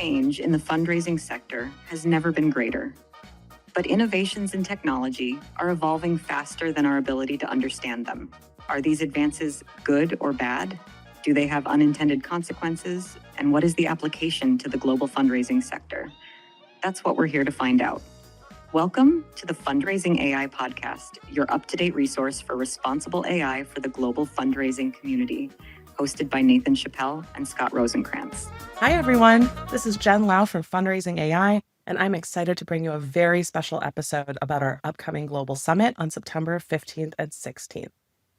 change in the fundraising sector has never been greater. But innovations in technology are evolving faster than our ability to understand them. Are these advances good or bad? Do they have unintended consequences? And what is the application to the global fundraising sector? That's what we're here to find out. Welcome to the Fundraising AI podcast, your up-to-date resource for responsible AI for the global fundraising community, hosted by Nathan Chappell and Scott Rosenkrantz. Hi, everyone. This is Jen Lau from Fundraising AI, and I'm excited to bring you a very special episode about our upcoming global summit on September 15th and 16th.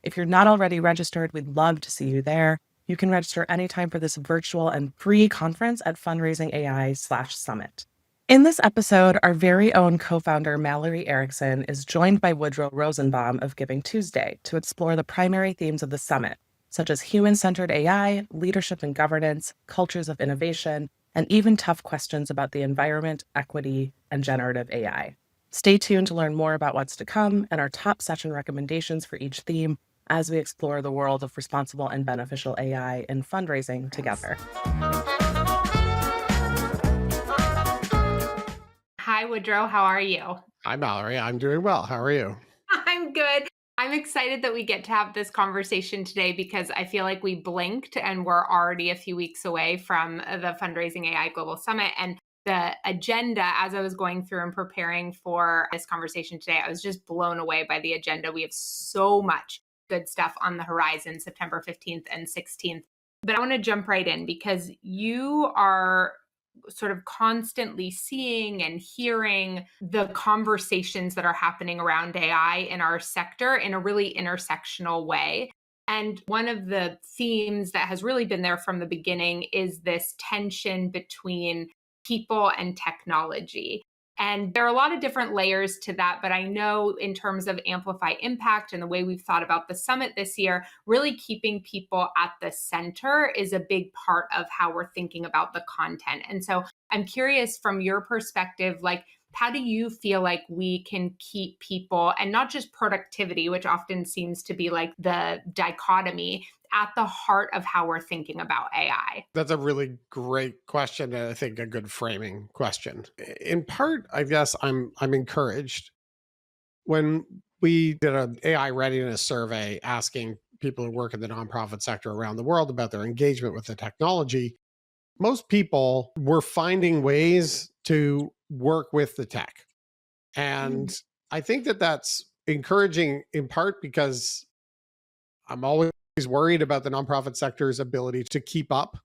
If you're not already registered, we'd love to see you there. You can register anytime for this virtual and free conference at fundraisingai.com/summit. In this episode, our very own co-founder, Mallory Erickson, is joined by Woodrow Rosenbaum of Giving Tuesday to explore the primary themes of the summit, such as human-centered AI, leadership and governance, cultures of innovation, and even tough questions about the environment, equity, and generative AI. Stay tuned to learn more about what's to come and our top session recommendations for each theme as we explore the world of responsible and beneficial AI in fundraising together. Hi, Woodrow. How are you? Hi, Mallory. I'm doing well. How are you? I'm good. I'm excited that we get to have this conversation today because I feel like we blinked and we're already a few weeks away from the Fundraising AI Global Summit. And the agenda, as I was going through and preparing for this conversation today, I was just blown away by the agenda. We have so much good stuff on the horizon, September 15th and 16th. But I want to jump right in because you are sort of constantly seeing and hearing the conversations that are happening around AI in our sector in a really intersectional way. And one of the themes that has really been there from the beginning is this tension between people and technology. And there are a lot of different layers to that, but I know in terms of Amplify Impact and the way we've thought about the summit this year, really keeping people at the center is a big part of how we're thinking about the content. And so I'm curious from your perspective, like, how do you feel like we can keep people, and not just productivity, which often seems to be like the dichotomy, at the heart of how we're thinking about AI? That's a really great question, and I think a good framing question. In part, I guess I'm encouraged. When we did an AI readiness survey asking people who work in the nonprofit sector around the world about their engagement with the technology, most people were finding ways to work with the tech. And I think that that's encouraging in part because I'm always worried about the nonprofit sector's ability to keep up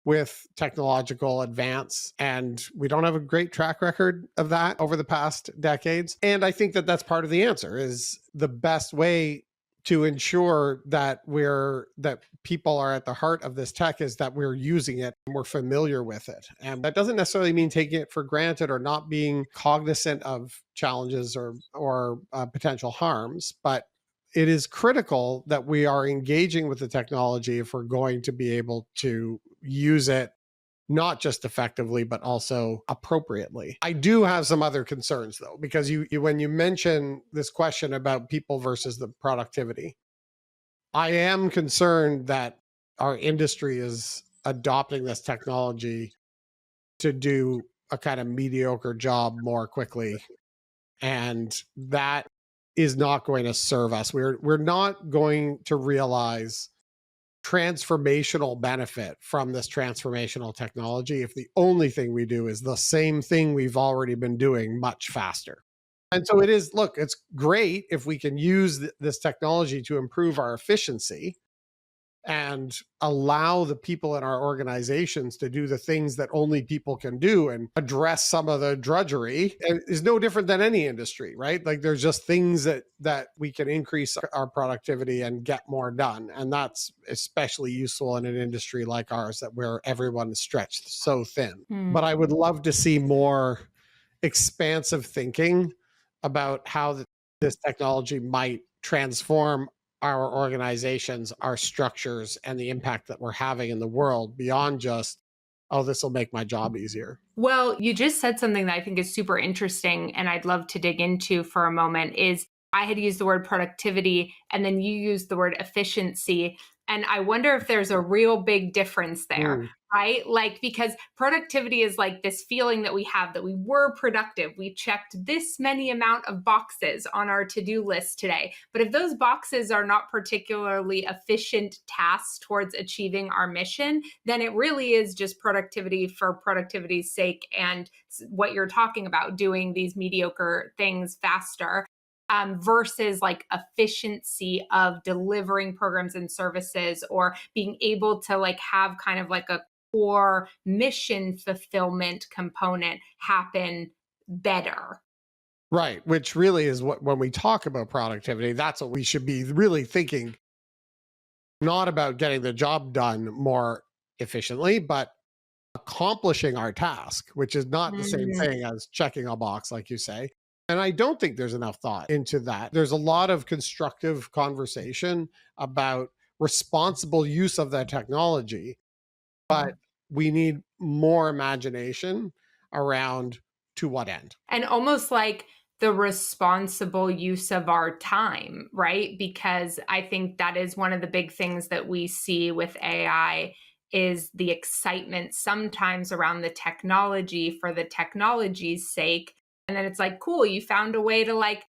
with technological advance. And we don't have a great track record of that over the past decades. And I think that that's part of the answer. Is the best way to ensure that people are at the heart of this tech is that we're using it and we're familiar with it. And that doesn't necessarily mean taking it for granted or not being cognizant of challenges or potential harms, but it is critical that we are engaging with the technology if we're going to be able to use it not just effectively, but also appropriately. I do have some other concerns, though, because when you mention this question about people versus the productivity, I am concerned that our industry is adopting this technology to do a kind of mediocre job more quickly. And that is not going to serve us. We're not going to realize transformational benefit from this transformational technology if the only thing we do is the same thing we've already been doing much faster. And so it's great if we can use this technology to improve our efficiency and allow the people in our organizations to do the things that only people can do and address some of the drudgery. And is no different than any industry, right? Like there's just things that we can increase our productivity and get more done. And that's especially useful in an industry like ours where everyone is stretched so thin. But I would love to see more expansive thinking about how this technology might transform our organizations, our structures, and the impact that we're having in the world beyond just, oh, this will make my job easier. Well, you just said something that I think is super interesting and I'd love to dig into for a moment is I had used the word productivity and then you used the word efficiency. And I wonder if there's a real big difference there. Mm. Right? Like, because productivity is like this feeling that we have that we were productive. We checked this many amount of boxes on our to-do list today. But if those boxes are not particularly efficient tasks towards achieving our mission, then it really is just productivity for productivity's sake. And what you're talking about, doing these mediocre things faster. Versus like efficiency of delivering programs and services, or being able to like have kind of like a core mission fulfillment component happen better. Right. Which really is what, when we talk about productivity, that's what we should be really thinking, not about getting the job done more efficiently, but accomplishing our task, which is not the same thing as checking a box, like you say. And I don't think there's enough thought into that. There's a lot of constructive conversation about responsible use of that technology, but we need more imagination around to what end. And almost like the responsible use of our time, right? Because I think that is one of the big things that we see with AI is the excitement sometimes around the technology for the technology's sake. And then it's like, cool, you found a way to like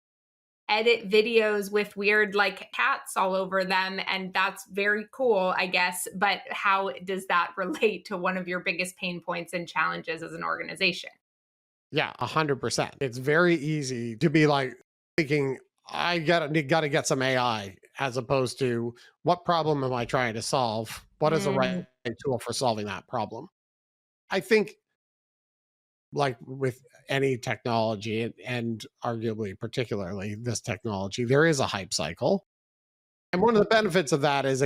edit videos with weird like cats all over them. And that's very cool, I guess. But how does that relate to one of your biggest pain points and challenges as an organization? Yeah, 100%. It's very easy to be like thinking, I gotta get some AI, as opposed to what problem am I trying to solve? What is the right tool for solving that problem? I think, like with any technology, and arguably particularly this technology, there is a hype cycle. And one of the benefits of that is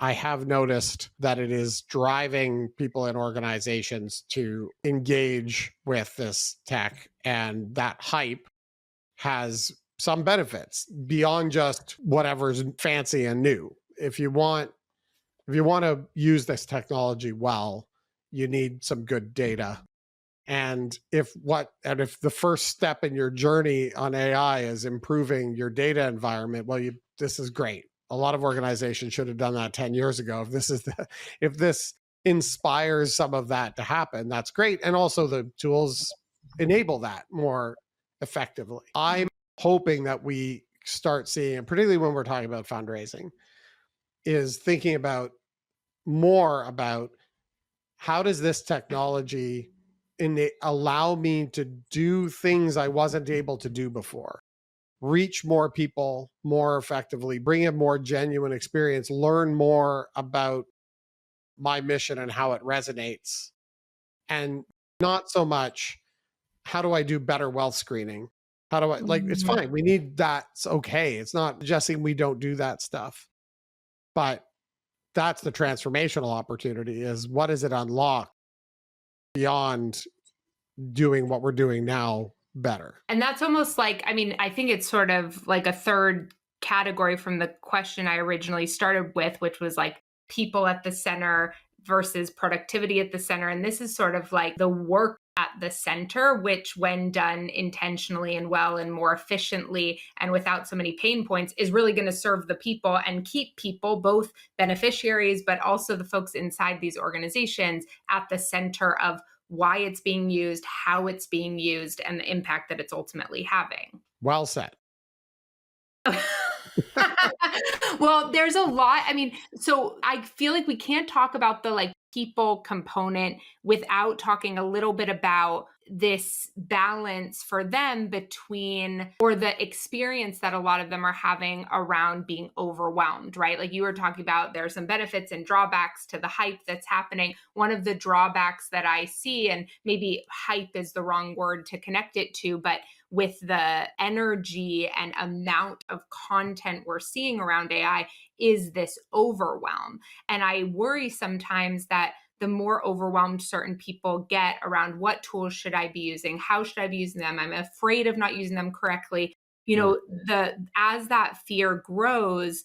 I have noticed that it is driving people in organizations to engage with this tech, and that hype has some benefits beyond just whatever's fancy and new. If you want to use this technology well, you need some good data. And if the first step in your journey on AI is improving your data environment, well, this is great. A lot of organizations should have done that 10 years ago. If this inspires some of that to happen, that's great. And also the tools enable that more effectively. I'm hoping that we start seeing, and particularly when we're talking about fundraising, is thinking about more about how does this technology allow me to do things I wasn't able to do before, reach more people more effectively, bring a more genuine experience, learn more about my mission and how it resonates. And not so much, how do I do better wealth screening? How do I, like, it's fine. We need that. It's okay. It's not suggesting we don't do that stuff. But that's the transformational opportunity, is what does it unlock beyond doing what we're doing now better? And that's almost like, I mean, I think it's sort of like a third category from the question I originally started with, which was like people at the center versus productivity at the center. And this is sort of like the work at the center, which when done intentionally and well and more efficiently and without so many pain points, is really going to serve the people and keep people, both beneficiaries, but also the folks inside these organizations, at the center of why it's being used, how it's being used, and the impact that it's ultimately having. Well said. Well, there's a lot. I mean, so I feel like we can't talk about the like people component without talking a little bit about this balance for them between, or the experience that a lot of them are having around being overwhelmed, right? Like you were talking about, there are some benefits and drawbacks to the hype that's happening. One of the drawbacks that I see, and maybe hype is the wrong word to connect it to, but with the energy and amount of content we're seeing around AI, is this overwhelm. And I worry sometimes that the more overwhelmed certain people get around what tools should I be using, how should I be using them, I'm afraid of not using them correctly. You know, as that fear grows,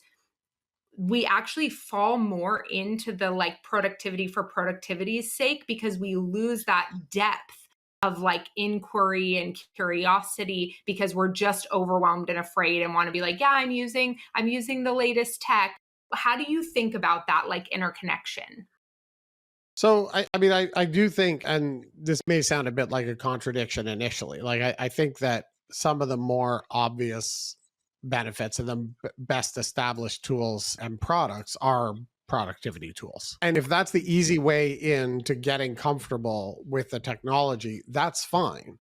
we actually fall more into the like productivity for productivity's sake, because we lose that depth of like inquiry and curiosity, because we're just overwhelmed and afraid and want to be like, yeah, I'm using the latest tech. How do you think about that like interconnection? So I do think, and this may sound a bit like a contradiction initially, like I think that some of the more obvious benefits and the best established tools and products are productivity tools. And if that's the easy way into getting comfortable with the technology, that's fine.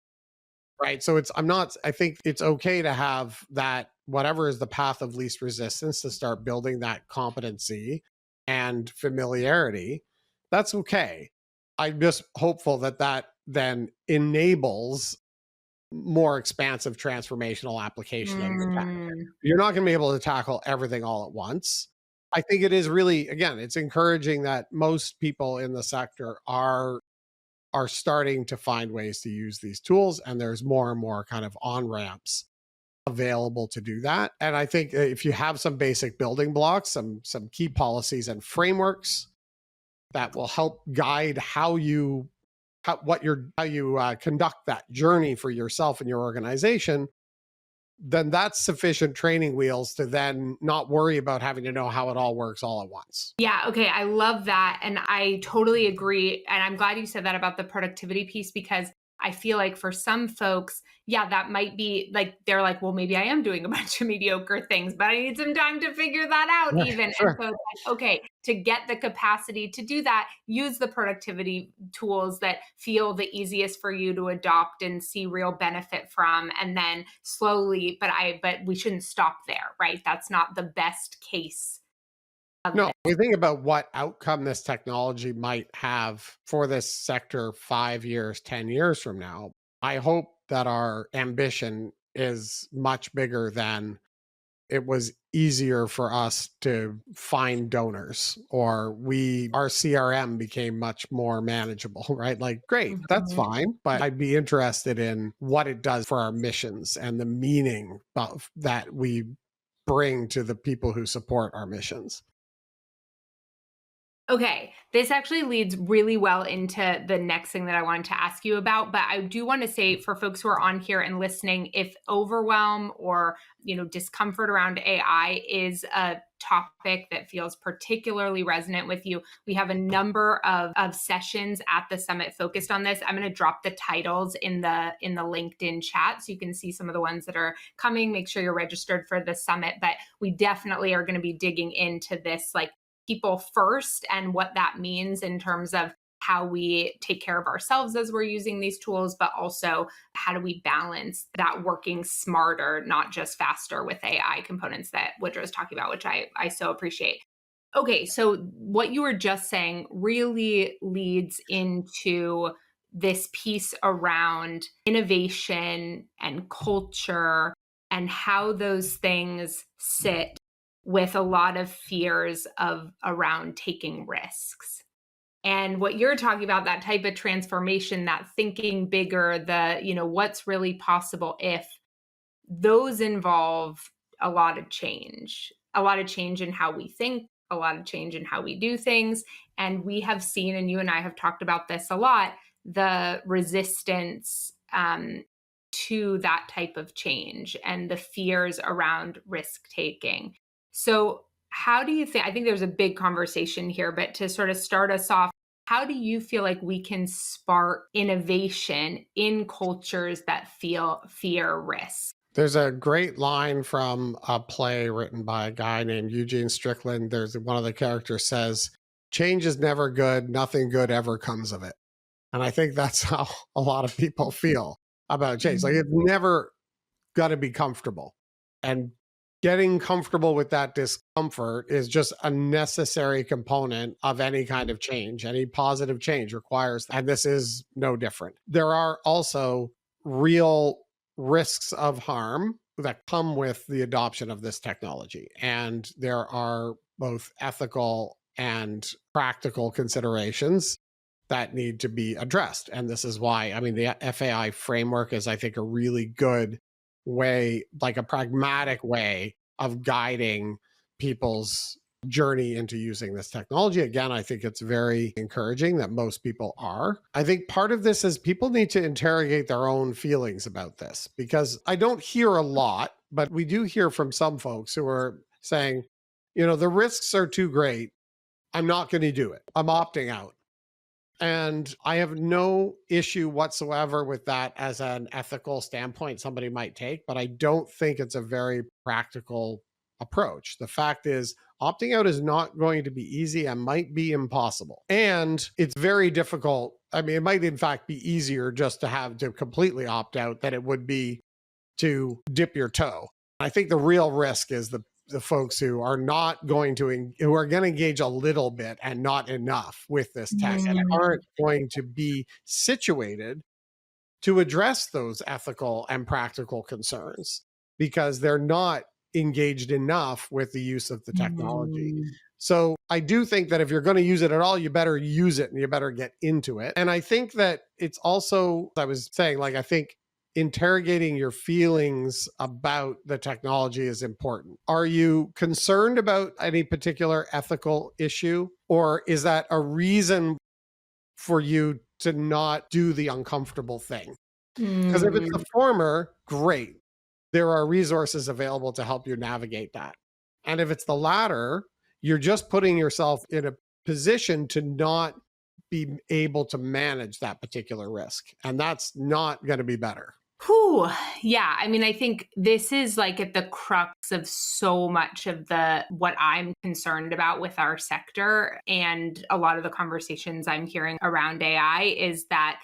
Right. So I think it's okay to have that, whatever is the path of least resistance, to start building that competency and familiarity. That's okay. I'm just hopeful that that then enables more expansive transformational application of the tech. Mm. You're not going to be able to tackle everything all at once. I think it is really, again, it's encouraging that most people in the sector are starting to find ways to use these tools, and there's more and more kind of on ramps available to do that. And I think if you have some basic building blocks, some key policies and frameworks that will help guide how you conduct that journey for yourself and your organization, then that's sufficient training wheels to then not worry about having to know how it all works all at once. Yeah, okay, I love that, and I totally agree, and I'm glad you said that about the productivity piece, because I feel like for some folks, yeah, that might be like, they're like, well, maybe I am doing a bunch of mediocre things, but I need some time to figure that out Right, even. And sure. so it's like, okay, to get the capacity to do that, use the productivity tools that feel the easiest for you to adopt and see real benefit from, and then slowly, but we shouldn't stop there, right? That's not the best case of No, this. we think about what outcome this technology might have for this sector 5 years, 10 years from now. I hope that our ambition is much bigger than it was easier for us to find donors, or our CRM became much more manageable, right? Like, great, that's Mhm. fine. But I'd be interested in what it does for our missions and the meaning that we bring to the people who support our missions. Okay, this actually leads really well into the next thing that I wanted to ask you about, but I do want to say for folks who are on here and listening, if overwhelm or, discomfort around AI is a topic that feels particularly resonant with you, we have a number of sessions at the summit focused on this. I'm going to drop the titles in the LinkedIn chat so you can see some of the ones that are coming. Make sure you're registered for the summit, but we definitely are going to be digging into this, like, people first and what that means in terms of how we take care of ourselves as we're using these tools, but also how do we balance that working smarter, not just faster, with AI components that Woodrow is talking about, which I so appreciate. Okay, so what you were just saying really leads into this piece around innovation and culture and how those things sit with a lot of fears of around taking risks. And what you're talking about, that type of transformation, that thinking bigger, what's really possible if, those involve a lot of change in how we think, a lot of change in how we do things. And we have seen, and you and I have talked about this a lot, the resistance to that type of change and the fears around risk taking. So, how do you think? I think there's a big conversation here, but to sort of start us off, how do you feel like we can spark innovation in cultures that feel fear risk? There's a great line from a play written by a guy named Eugene Strickland. There's one of the characters says, "Change is never good. Nothing good ever comes of it." And I think that's how a lot of people feel about change. Like, it's never going to be comfortable. And getting comfortable with that discomfort is just a necessary component of any kind of change. Any positive change requires, and this is no different. There are also real risks of harm that come with the adoption of this technology. And there are both ethical and practical considerations that need to be addressed. And this is why, the FAI framework is, I think, a really good way, like a pragmatic way of guiding people's journey into using this technology. Again, I think it's very encouraging that most people are. I think part of this is people need to interrogate their own feelings about this, because I don't hear a lot, but we do hear from some folks who are saying, the risks are too great. I'm not going to do it. I'm opting out. And I have no issue whatsoever with that as an ethical standpoint somebody might take, but I don't think it's a very practical approach. The fact is, opting out is not going to be easy and might be impossible. And it's very difficult. I mean, it might in fact be easier just to have to completely opt out than it would be to dip your toe. I think the real risk is the folks who are not going to who are going to engage a little bit and not enough with this tech and aren't going to be situated to address those ethical and practical concerns because they're not engaged enough with the use of the technology. So I do think that if you're going to use it at all, you better use it and you better get into it. And I think that it's also, I was saying, like, I think interrogating your feelings about the technology is important. Are you concerned about any particular ethical issue, or is that a reason for you to not do the uncomfortable thing? Because if it's the former, great. There are resources available to help you navigate that. And if it's the latter, you're just putting yourself in a position to not be able to manage that particular risk. And that's not going to be better. Whew. Yeah. I mean, I think this is like at the crux of so much of what I'm concerned about with our sector. And a lot of the conversations I'm hearing around AI is that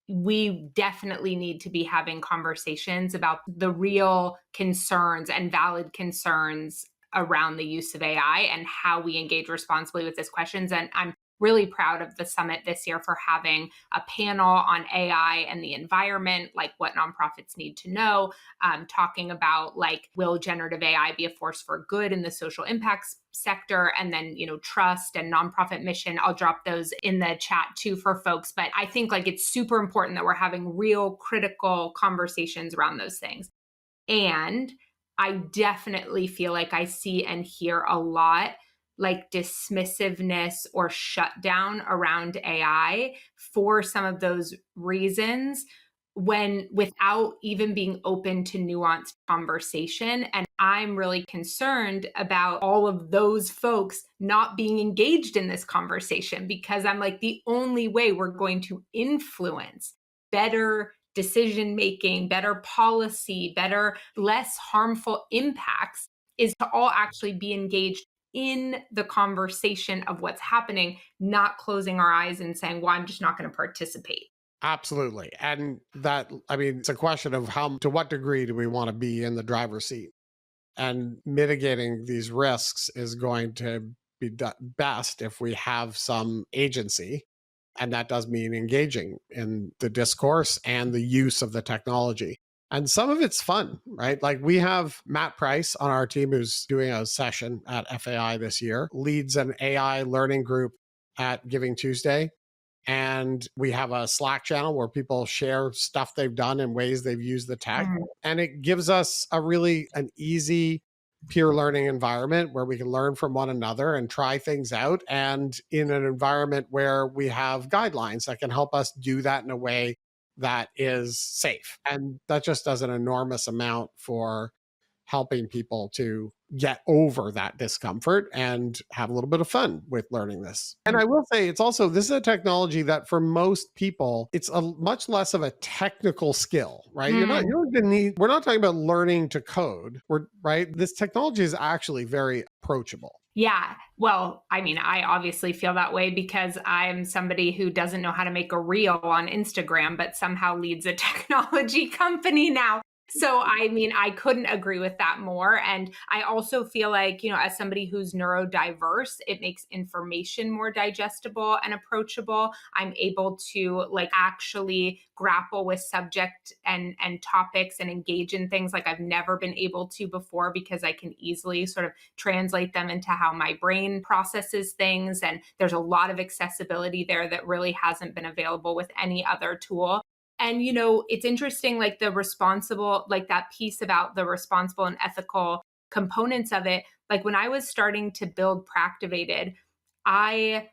we definitely need to be having conversations about the real concerns and valid concerns around the use of AI and how we engage responsibly with these questions. And I'm really proud of the summit this year for having a panel on AI and the environment, like what nonprofits need to know, talking about like, will generative AI be a force for good in the social impacts sector? And then, trust and nonprofit mission. I'll drop those in the chat too for folks. But I think like it's super important that we're having real critical conversations around those things. And I definitely feel like I see and hear a lot like dismissiveness or shutdown around AI for some of those reasons without even being open to nuanced conversation. And I'm really concerned about all of those folks not being engaged in this conversation because I'm like, the only way we're going to influence better decision making, better policy, better, less harmful impacts is to all actually be engaged in the conversation of what's happening, not closing our eyes and saying, well, I'm just not going to participate. Absolutely. And that, I mean, it's a question of to what degree do we want to be in the driver's seat? And mitigating these risks is going to be best if we have some agency. And that does mean engaging in the discourse and the use of the technology. And some of it's fun, right? Like we have Matt Price on our team who's doing a session at FAI this year, leads an AI learning group at Giving Tuesday. And we have a Slack channel where people share stuff they've done and ways they've used the tech. And it gives us an easy peer learning environment where we can learn from one another and try things out, and in an environment where we have guidelines that can help us do that in a way that is safe. And that just does an enormous amount for helping people to get over that discomfort and have a little bit of fun with learning this. And I will say this is a technology that for most people, it's a much less of a technical skill, right? We're not talking about learning to code, right? This technology is actually very approachable. Yeah. Well, I mean, I obviously feel that way because I'm somebody who doesn't know how to make a reel on Instagram, but somehow leads a technology company now. So, I mean, I couldn't agree with that more. And I also feel like, as somebody who's neurodiverse, it makes information more digestible and approachable. I'm able to like actually grapple with subject and topics and engage in things like I've never been able to before because I can easily sort of translate them into how my brain processes things. And there's a lot of accessibility there that really hasn't been available with any other tool. And, it's interesting, like the responsible, like that piece about the responsible and ethical components of it. Like when I was starting to build Practivated, the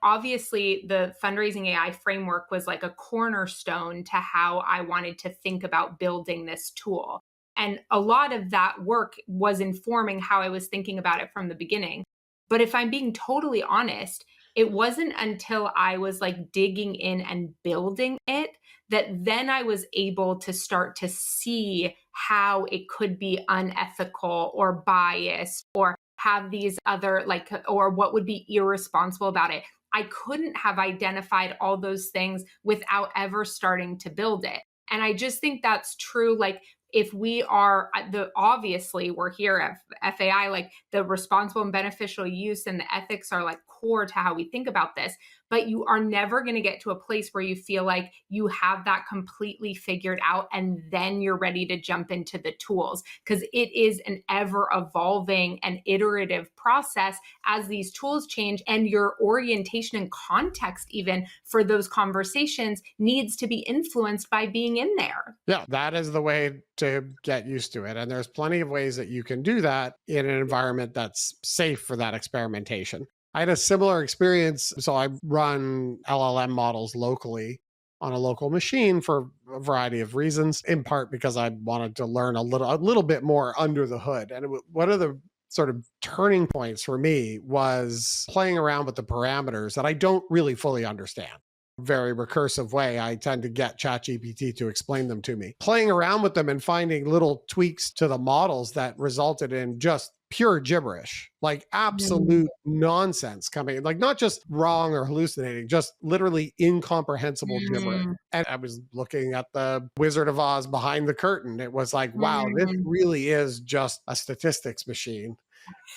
fundraising AI framework was like a cornerstone to how I wanted to think about building this tool. And a lot of that work was informing how I was thinking about it from the beginning. But if I'm being totally honest, it wasn't until I was like digging in and building it that then I was able to start to see how it could be unethical or biased or have these other like, or what would be irresponsible about it. I couldn't have identified all those things without ever starting to build it. And I just think that's true. Like, if we are obviously we're here at FAI, like the responsible and beneficial use and the ethics are like core to how we think about this, but you are never going to get to a place where you feel like you have that completely figured out and then you're ready to jump into the tools, because it is an ever evolving and iterative process as these tools change, and your orientation and context even for those conversations needs to be influenced by being in there. Yeah, that is the way to get used to it. And there's plenty of ways that you can do that in an environment that's safe for that experimentation. I had a similar experience. So I run LLM models locally on a local machine for a variety of reasons, in part because I wanted to learn a little bit more under the hood. And one of the sort of turning points for me was playing around with the parameters that I don't really fully understand. Very recursive way, I tend to get ChatGPT to explain them to me. Playing around with them and finding little tweaks to the models that resulted in just pure gibberish, like absolute nonsense coming, like not just wrong or hallucinating, just literally incomprehensible gibberish. And I was looking at the Wizard of Oz behind the curtain. It was like, wow, this really is just a statistics machine.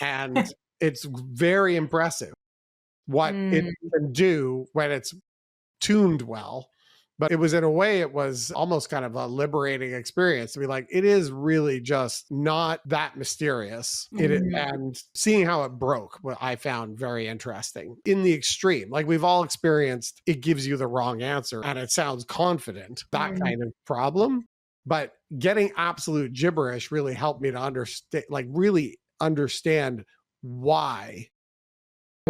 And it's very impressive what it can do when it's tuned well. But it was, in a way, it was almost kind of a liberating experience to be like, it is really just not that mysterious. And seeing how it broke, what I found very interesting in the extreme. Like, we've all experienced, it gives you the wrong answer and it sounds confident, that kind of problem. But getting absolute gibberish really helped me to understand, like really understand why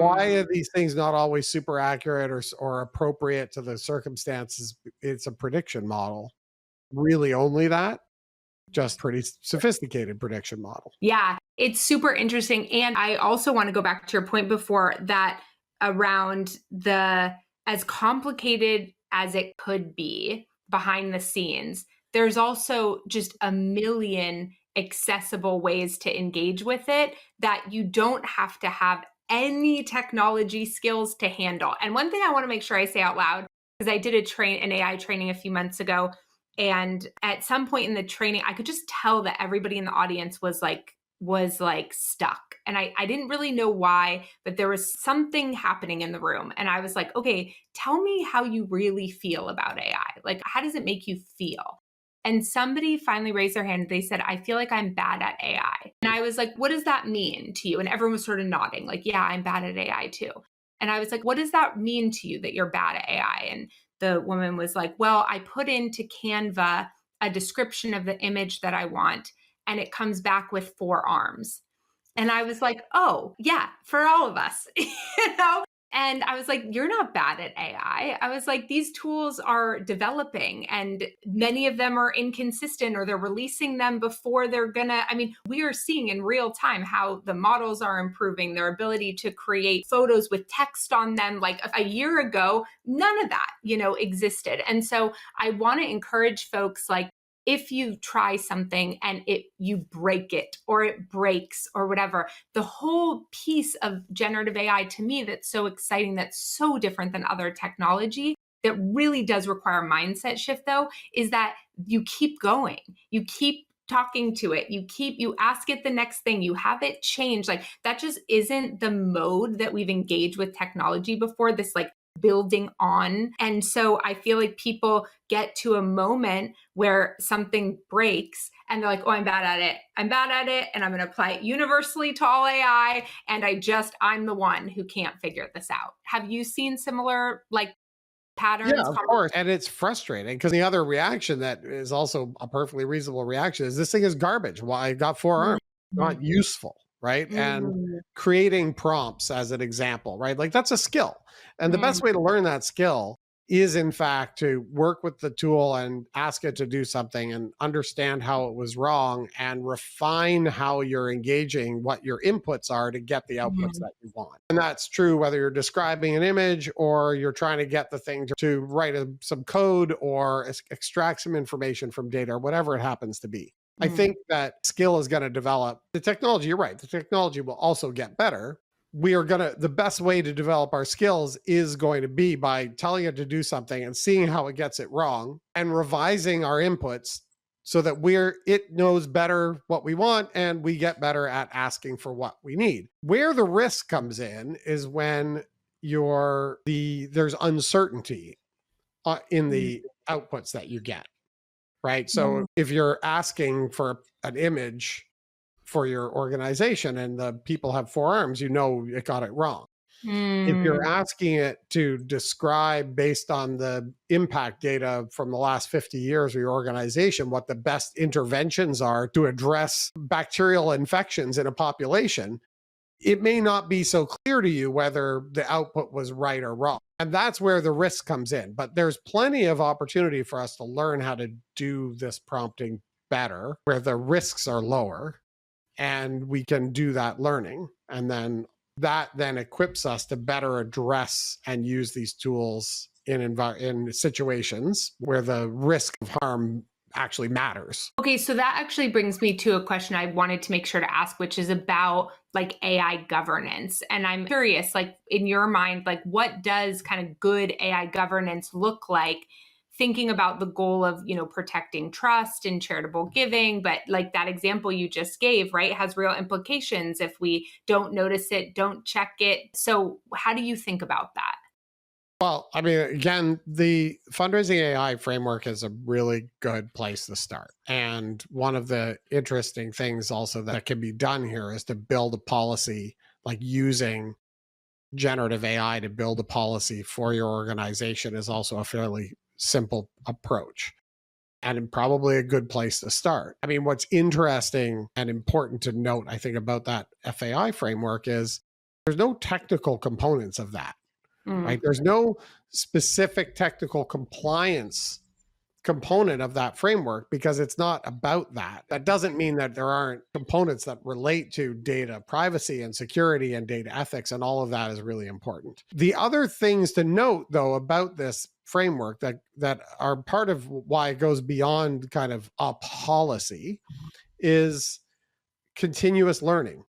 are these things not always super accurate or appropriate to the circumstances. It's a prediction model, really only that, just pretty sophisticated prediction model. Yeah, it's super interesting. And I also want to go back to your point before that around the, as complicated as it could be behind the scenes, there's also just a million accessible ways to engage with it that you don't have to have any technology skills to handle. And one thing I want to make sure I say out loud, because I did an AI training a few months ago, and at some point in the training, I could just tell that everybody in the audience was like stuck. And I didn't really know why, but there was something happening in the room. And I was like, okay, tell me how you really feel about AI. Like, how does it make you feel? And somebody finally raised their hand. They said, I feel like I'm bad at AI. And I was like, what does that mean to you? And everyone was sort of nodding, like, yeah, I'm bad at AI too. And I was like, what does that mean to you that you're bad at AI? And the woman was like, well, I put into Canva a description of the image that I want, and it comes back with 4 arms. And I was like, oh, yeah, for all of us, you know? And I was like, you're not bad at AI. I was like, these tools are developing and many of them are inconsistent, or they're releasing them before they're gonna, I mean, we are seeing in real time how the models are improving their ability to create photos with text on them. Like a year ago, none of that, existed. And so I want to encourage folks, like, if you try something and you break it or it breaks or whatever, the whole piece of generative AI to me that's so exciting, that's so different than other technology, that really does require a mindset shift though, is that you keep going. You keep talking to it. You ask it the next thing, you have it change. Like, that just isn't the mode that we've engaged with technology before, this like building on. And so I feel like people get to a moment where something breaks and they're like, oh, I'm bad at it. And I'm going to apply it universally to all AI. And I'm the one who can't figure this out. Have you seen similar like patterns? Yeah, of course. And it's frustrating because the other reaction that is also a perfectly reasonable reaction is, this thing is garbage. Well, I got 4 arms, not useful. Right. And creating prompts as an example, right? Like, that's a skill. And the best way to learn that skill is in fact to work with the tool and ask it to do something and understand how it was wrong and refine how you're engaging, what your inputs are to get the outputs that you want. And that's true whether you're describing an image or you're trying to get the thing to write some code or extract some information from data or whatever it happens to be. I think that skill is going to develop. The technology, you're right, the technology will also get better. The best way to develop our skills is going to be by telling it to do something and seeing how it gets it wrong and revising our inputs so that it knows better what we want and we get better at asking for what we need. Where the risk comes in is when there's uncertainty in the outputs that you get, right? So if you're asking for an image for your organization and the people have 4 arms, you know it got it wrong. If you're asking it to describe based on the impact data from the last 50 years of your organization, what the best interventions are to address bacterial infections in a population, it may not be so clear to you whether the output was right or wrong. And that's where the risk comes in. But there's plenty of opportunity for us to learn how to do this prompting better, where the risks are lower. And we can do that learning. And then that equips us to better address and use these tools in situations where the risk of harm actually matters. Okay, so that actually brings me to a question I wanted to make sure to ask, which is about like AI governance. And I'm curious, like in your mind, like what does kind of good AI governance look like? Thinking about the goal of, protecting trust and charitable giving, but like that example you just gave, right, has real implications if we don't notice it, don't check it. So how do you think about that? Well, I mean, again, the fundraising AI framework is a really good place to start. And one of the interesting things also that can be done here is to build a policy, like using generative AI to build a policy for your organization is also a fairly simple approach and probably a good place to start. I mean, what's interesting and important to note, I think, about that FAI framework is there's no technical components of that, right? There's no specific technical compliance component of that framework because it's not about that. That doesn't mean that there aren't components that relate to data privacy and security and data ethics, and all of that is really important. The other things to note, though, about this framework that are part of why it goes beyond kind of a policy is continuous learning,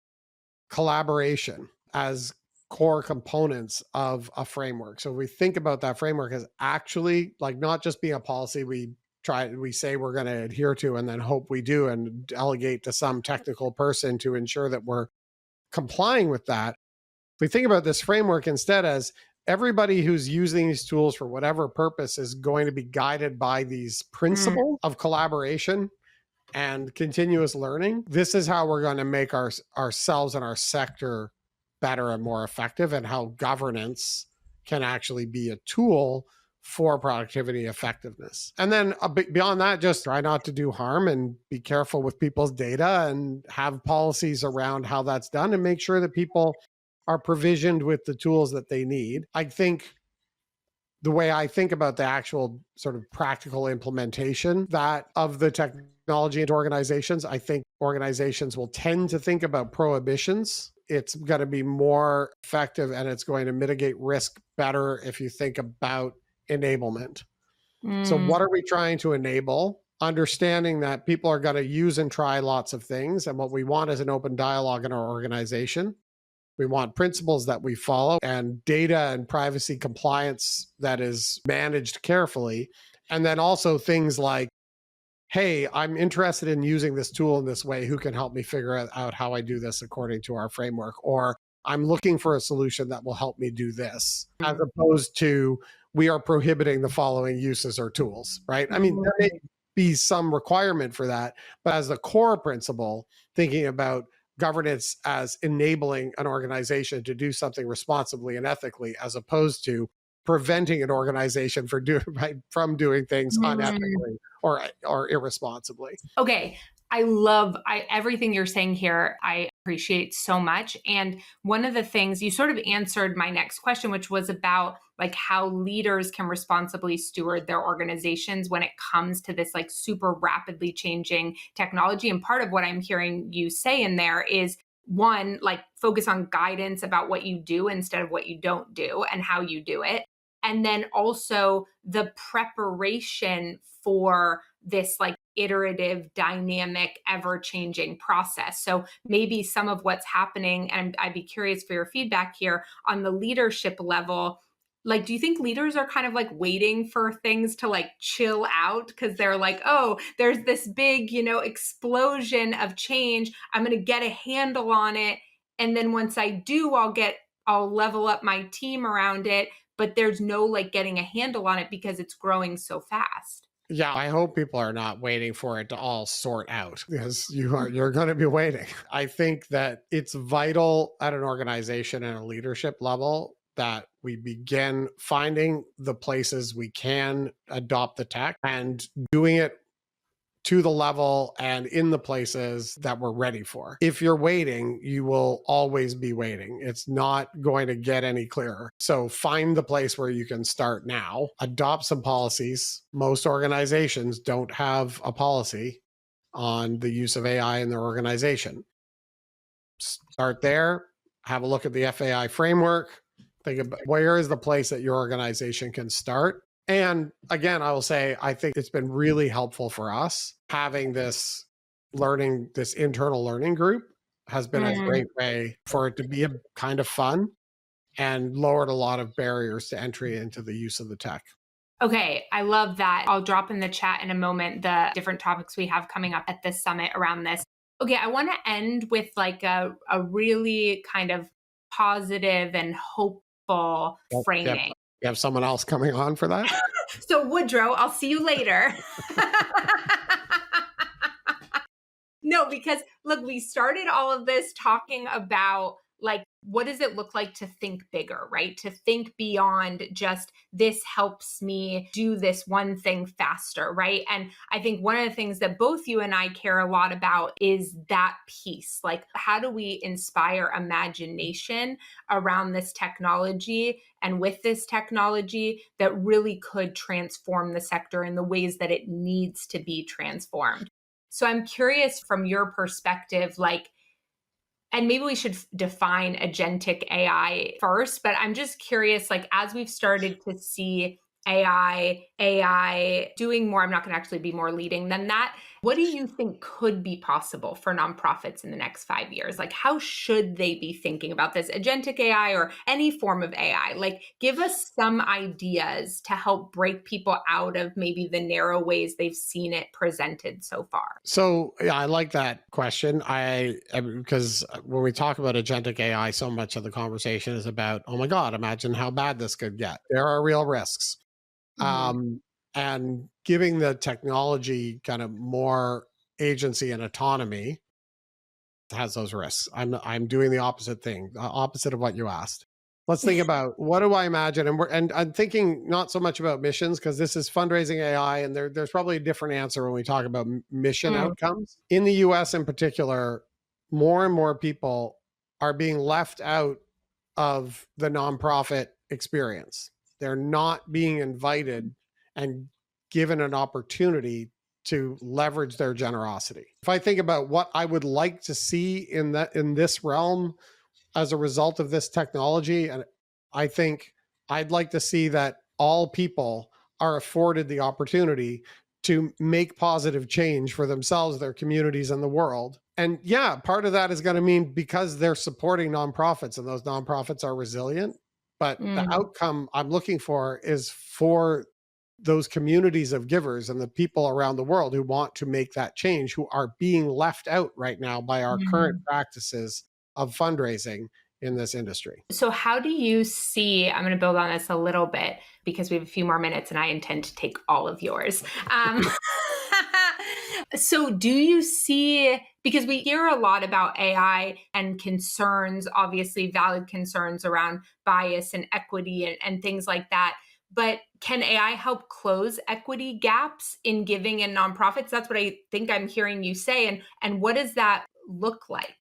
collaboration as core components of a framework. So we think about that framework as actually like not just being a policy we say we're going to adhere to and then hope we do and delegate to some technical person to ensure that we're complying with that. We think about this framework instead as everybody who's using these tools for whatever purpose is going to be guided by these principles of collaboration and continuous learning. This is how we're going to make ourselves and our sector better and more effective, and how governance can actually be a tool for productivity effectiveness. And then beyond that, just try not to do harm and be careful with people's data and have policies around how that's done and make sure that people are provisioned with the tools that they need. I think the way I think about the actual sort of practical implementation of the technology into organizations, I think organizations will tend to think about prohibitions. It's going to be more effective and it's going to mitigate risk better if you think about enablement. So what are we trying to enable? Understanding that people are going to use and try lots of things. And what we want is an open dialogue in our organization. We want principles that we follow and data and privacy compliance that is managed carefully. And then also things like, hey, I'm interested in using this tool in this way. Who can help me figure out how I do this according to our framework? Or I'm looking for a solution that will help me do this, as opposed to we are prohibiting the following uses or tools, right? I mean, there may be some requirement for that, but as the core principle, thinking about governance as enabling an organization to do something responsibly and ethically, as opposed to preventing an organization from doing things unethically or irresponsibly. Okay. I love everything you're saying here. I Appreciate so much. And one of the things you sort of answered my next question, which was about like how leaders can responsibly steward their organizations when it comes to this like super rapidly changing technology. And part of what I'm hearing you say in there is one, like focus on guidance about what you do instead of what you don't do and how you do it. And then also the preparation for this like iterative, dynamic, ever changing process. So maybe some of what's happening, and I'd be curious for your feedback here on the leadership level. Like, do you think leaders are kind of like waiting for things to like chill out because they're like, oh, there's this big, explosion of change. I'm going to get a handle on it. And then once I do, I'll level up my team around it. But there's no like getting a handle on it because it's growing so fast. Yeah, I hope people are not waiting for it to all sort out because you're going to be waiting. I think that it's vital at an organization and a leadership level that we begin finding the places we can adopt the tech and doing it to the level and in the places that we're ready for. If you're waiting, you will always be waiting. It's not going to get any clearer. So find the place where you can start now, adopt some policies. Most organizations don't have a policy on the use of AI in their organization. Start there, have a look at the FAI framework, think about where is the place that your organization can start. And again, I will say, I think it's been really helpful for us having this internal learning group has been a great way for it to be a kind of fun and lowered a lot of barriers to entry into the use of the tech. Okay, I love that. I'll drop in the chat in a moment the different topics we have coming up at this summit around this. Okay, I want to end with like a really kind of positive and hopeful framing. You have someone else coming on for that? So Woodrow, I'll see you later. No, because look, we started all of this talking about like, what does it look like to think bigger, right? To think beyond just this helps me do this one thing faster, right? And I think one of the things that both you and I care a lot about is that piece. Like, how do we inspire imagination around this technology and with this technology that really could transform the sector in the ways that it needs to be transformed? So I'm curious from your perspective, like, and maybe we should define agentic AI first, but I'm just curious, like, as we've started to see AI doing more, I'm not going to actually be more leading than that. What do you think could be possible for nonprofits in the next 5 years? Like, how should they be thinking about this agentic AI or any form of AI? Like, give us some ideas to help break people out of maybe the narrow ways they've seen it presented so far. So yeah, I like that question. Because when we talk about agentic AI, so much of the conversation is about, oh my God, imagine how bad this could get. There are real risks. And giving the technology kind of more agency and autonomy has those risks. I'm doing the opposite thing, opposite of what you asked. Let's think about what do I imagine, and I'm thinking not so much about missions because this is fundraising AI, and there's probably a different answer when we talk about mission outcomes. In the U.S. in particular, more and more people are being left out of the nonprofit experience. They're not being invited and given an opportunity to leverage their generosity. If I think about what I would like to see in this realm as a result of this technology, and I think I'd like to see that all people are afforded the opportunity to make positive change for themselves, their communities, and the world. And yeah, part of that is going to mean because they're supporting nonprofits and those nonprofits are resilient. But the outcome I'm looking for is for those communities of givers and the people around the world who want to make that change, who are being left out right now by our current practices of fundraising in this industry. So how do you see, I'm going to build on this a little bit because we have a few more minutes and I intend to take all of yours. So do you see, because we hear a lot about AI and concerns, obviously valid concerns around bias and equity and things like that. But can AI help close equity gaps in giving in nonprofits? That's what I think I'm hearing you say. And what does that look like?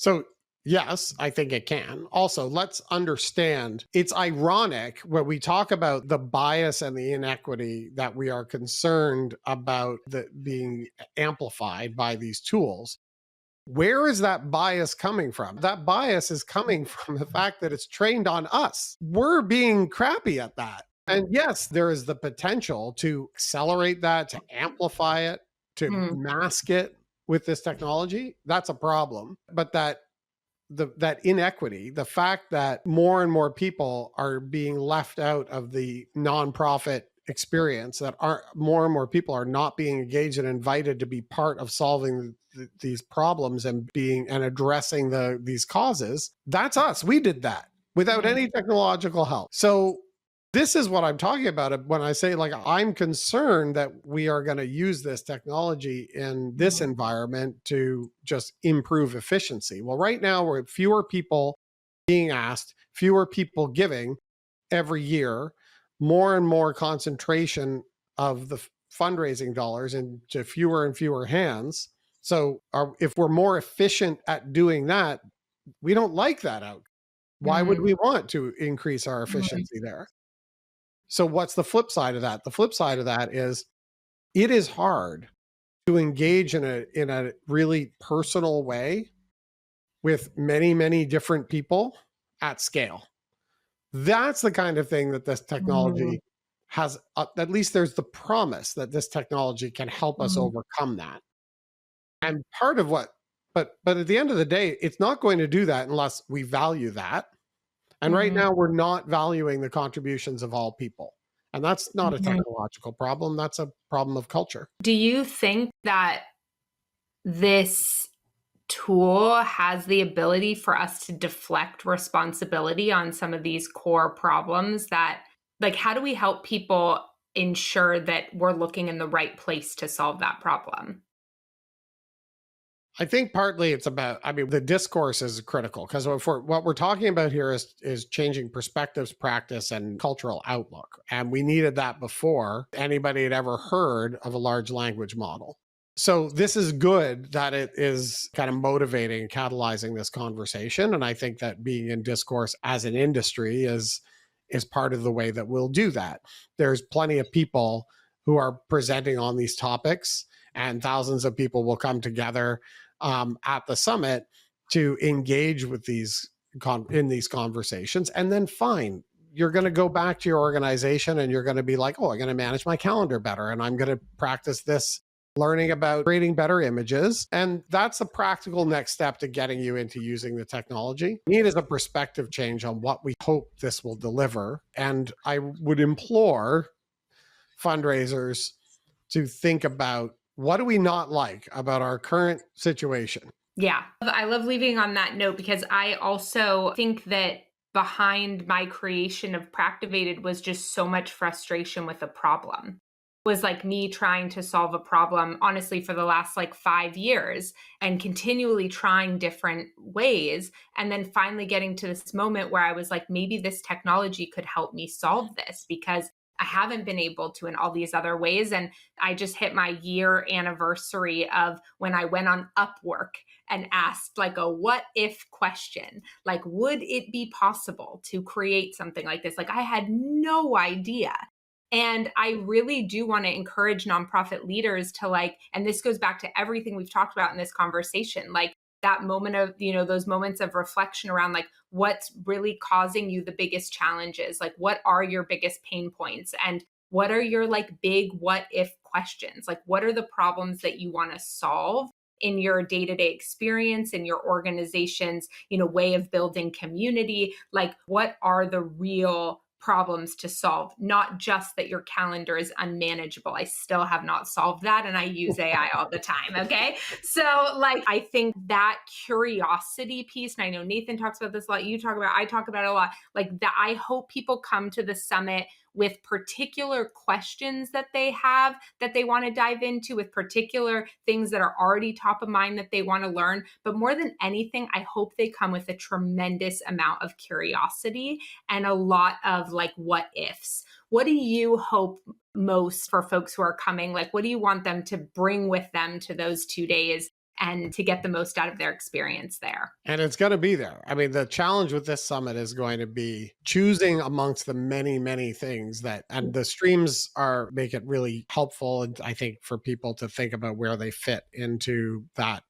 So, yes, I think it can. Also, let's understand it's ironic when we talk about the bias and the inequity that we are concerned about being amplified by these tools. Where is that bias coming from? That bias is coming from the fact that it's trained on us. We're being crappy at that. And yes, there is the potential to accelerate that, to amplify it, to Mm. mask it with this technology. That's a problem. But that inequity, the fact that more and more people are being left out of the nonprofit experience, that are more and more people are not being engaged and invited to be part of solving these problems and addressing these causes, that's us. We did that without any technological help. So this is what I'm talking about when I say, like, I'm concerned that we are going to use this technology in this environment to just improve efficiency. Well, right now we're fewer people being asked, fewer people giving every year, more and more concentration of the fundraising dollars into fewer and fewer hands. So if we're more efficient at doing that, we don't like that out. Why would we want to increase our efficiency there? So what's the flip side of that? The flip side of that is it is hard to engage in a really personal way with many, many different people at scale. That's the kind of thing that this technology has, at least there's the promise that this technology can help us overcome that. And part of but at the end of the day, it's not going to do that unless we value that. And right now we're not valuing the contributions of all people. And that's not a technological problem. That's a problem of culture. Do you think that this tool has the ability for us to deflect responsibility on some of these core problems that, like, how do we help people ensure that we're looking in the right place to solve that problem? I think partly it's about, the discourse is critical because what we're talking about here is changing perspectives, practice, and cultural outlook. And we needed that before anybody had ever heard of a large language model. So this is good that it is kind of motivating and catalyzing this conversation. And I think that being in discourse as an industry is part of the way that we'll do that. There's plenty of people who are presenting on these topics, and thousands of people will come together at the summit to engage with in these conversations. And then fine, you're going to go back to your organization and you're going to be like, oh, I'm going to manage my calendar better. And I'm going to practice this learning about creating better images. And that's a practical next step to getting you into using the technology. Need is a perspective change on what we hope this will deliver. And I would implore fundraisers to think about, what do we not like about our current situation? Yeah, I love leaving on that note because I also think that behind my creation of Practivated was just so much frustration with a problem. It was like me trying to solve a problem, honestly, for the last 5 years and continually trying different ways. And then finally getting to this moment where I was like, maybe this technology could help me solve this because I haven't been able to in all these other ways. And I just hit my year anniversary of when I went on Upwork and asked a what if question, would it be possible to create something like this? I had no idea. And I really do want to encourage nonprofit leaders to and this goes back to everything we've talked about in this conversation, that moment of, those moments of reflection around what's really causing you the biggest challenges, what are your biggest pain points, and what are your big what if questions, what are the problems that you want to solve in your day-to-day experience, in your organization's way of building community. What are the real problems to solve, not just that your calendar is unmanageable. I still have not solved that, and I use AI all the time. Okay. So I think that curiosity piece, and I know Nathan talks about this a lot, I talk about it a lot, that I hope people come to the summit with particular questions that they have that they want to dive into, with particular things that are already top of mind that they want to learn. But more than anything, I hope they come with a tremendous amount of curiosity and a lot of what ifs. What do you hope most for folks who are coming? What do you want them to bring with them to those 2 days and to get the most out of their experience there. And it's going to be there. I mean, the challenge with this summit is going to be choosing amongst the many, many things that, and the streams make it really helpful. And I think for people to think about where they fit into that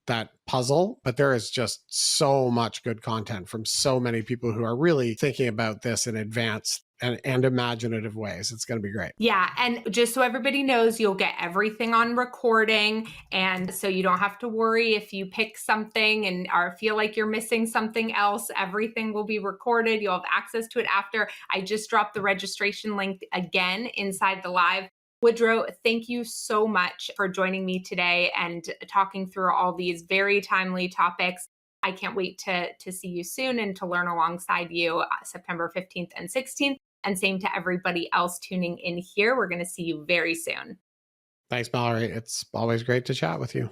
puzzle. But there is just so much good content from so many people who are really thinking about this in advanced and imaginative ways. It's going to be great. Yeah. And just so everybody knows, you'll get everything on recording. And so you don't have to worry if you pick something and or feel like you're missing something else. Everything will be recorded. You'll have access to it after. I just dropped the registration link again inside the live. Woodrow, thank you so much for joining me today and talking through all these very timely topics. I can't wait to see you soon and to learn alongside you September 15th and 16th. And same to everybody else tuning in here. We're going to see you very soon. Thanks, Mallory. It's always great to chat with you.